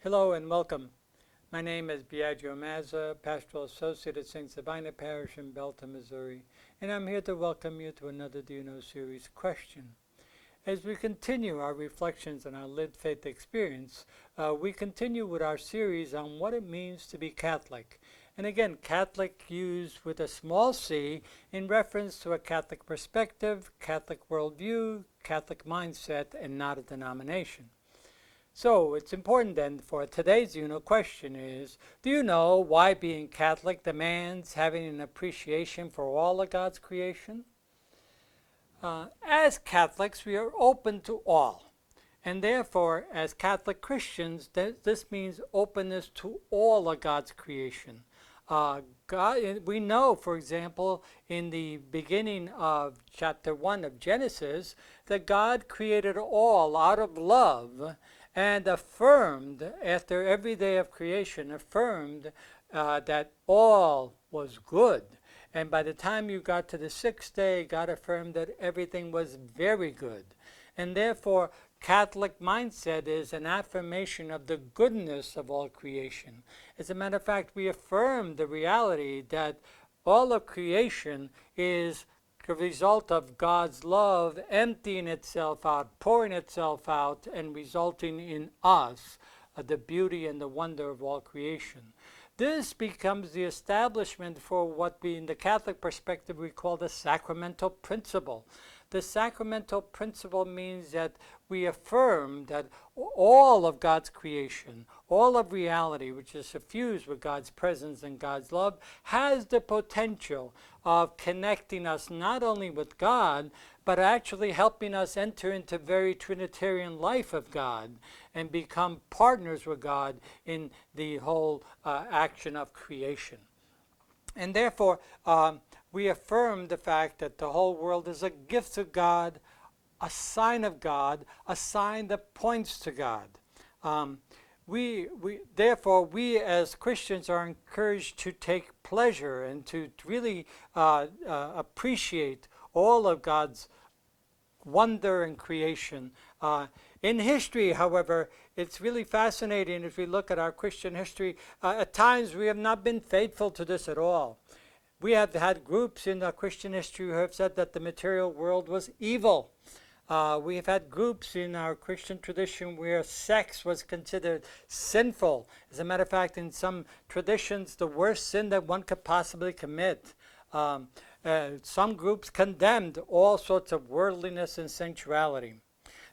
Hello and welcome. My name is Biagio Mazza, Pastoral Associate at St. Sabina Parish in Belton, Missouri, and I'm here to welcome you to another Do You Know series question. As we continue our reflections on our lived faith experience, we continue with our series on what it means to be Catholic. And again, Catholic used with a small c in reference to a Catholic perspective, Catholic worldview, Catholic mindset, and not a denomination. So it's important then for today's question is, do you know why being Catholic demands having an appreciation for all of God's creation? As Catholics, we are open to all. And therefore, as Catholic Christians, this means openness to all of God's creation. We know, for example, in the beginning of chapter 1 of Genesis, that God created all out of love and affirmed, after every day of creation, affirmed that all was good. And by the time you got to the sixth day, God affirmed that everything was very good. And therefore, Catholic mindset is an affirmation of the goodness of all creation. As a matter of fact, we affirm the reality that all of creation is the result of God's love emptying itself out, pouring itself out, and resulting in us the beauty and the wonder of all creation. This becomes the establishment for what we, in the Catholic perspective, we call the sacramental principle. The sacramental principle means that we affirm that all of God's creation, all of reality, which is suffused with God's presence and God's love, has the potential of connecting us not only with God, but actually helping us enter into very Trinitarian life of God and become partners with God in the whole action of creation. And therefore, we affirm the fact that the whole world is a gift of God, a sign of God, a sign that points to God. Therefore, we as Christians are encouraged to take pleasure and to really appreciate all of God's wonder and creation. In history, however, it's really fascinating as we look at our Christian history. At times, we have not been faithful to this at all. We have had groups in our Christian history who have said that the material world was evil. We have had groups in our Christian tradition where sex was considered sinful. As a matter of fact, in some traditions, the worst sin that one could possibly commit. Some groups condemned all sorts of worldliness and sensuality.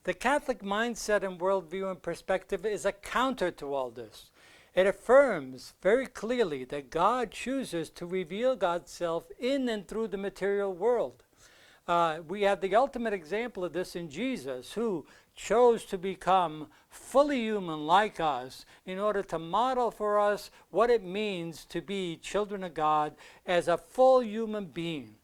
The Catholic mindset and worldview and perspective is a counter to all this. It affirms very clearly that God chooses to reveal God's self in and through the material world. We have the ultimate example of this in Jesus, who chose to become fully human like us in order to model for us what it means to be children of God as a full human being.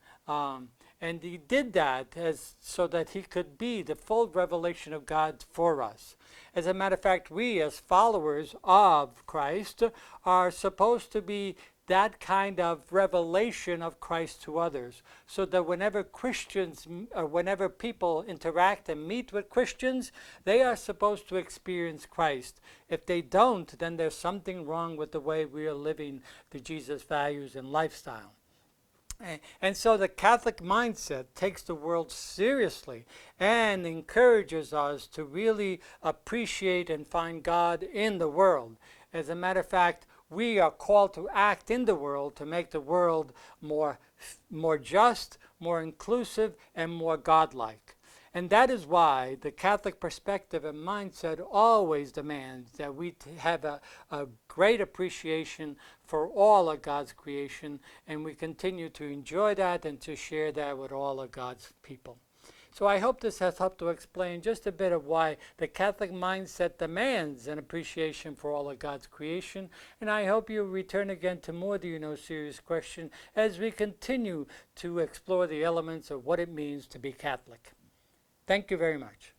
And he did that so that he could be the full revelation of God for us. As a matter of fact, we as followers of Christ are supposed to be that kind of revelation of Christ to others, so that whenever Christians, or whenever people interact and meet with Christians, they are supposed to experience Christ. If they don't, then there's something wrong with the way we are living the Jesus values and lifestyle. And so the Catholic mindset takes the world seriously and encourages us to really appreciate and find God in the world. As a matter of fact, we are called to act in the world to make the world more just, more inclusive, and more godlike. And that is why the Catholic perspective and mindset always demands that we have a great appreciation for all of God's creation, and we continue to enjoy that and to share that with all of God's people. So I hope this has helped to explain just a bit of why the Catholic mindset demands an appreciation for all of God's creation. And I hope you return again to more Do You Know series question as we continue to explore the elements of what it means to be Catholic. Thank you very much.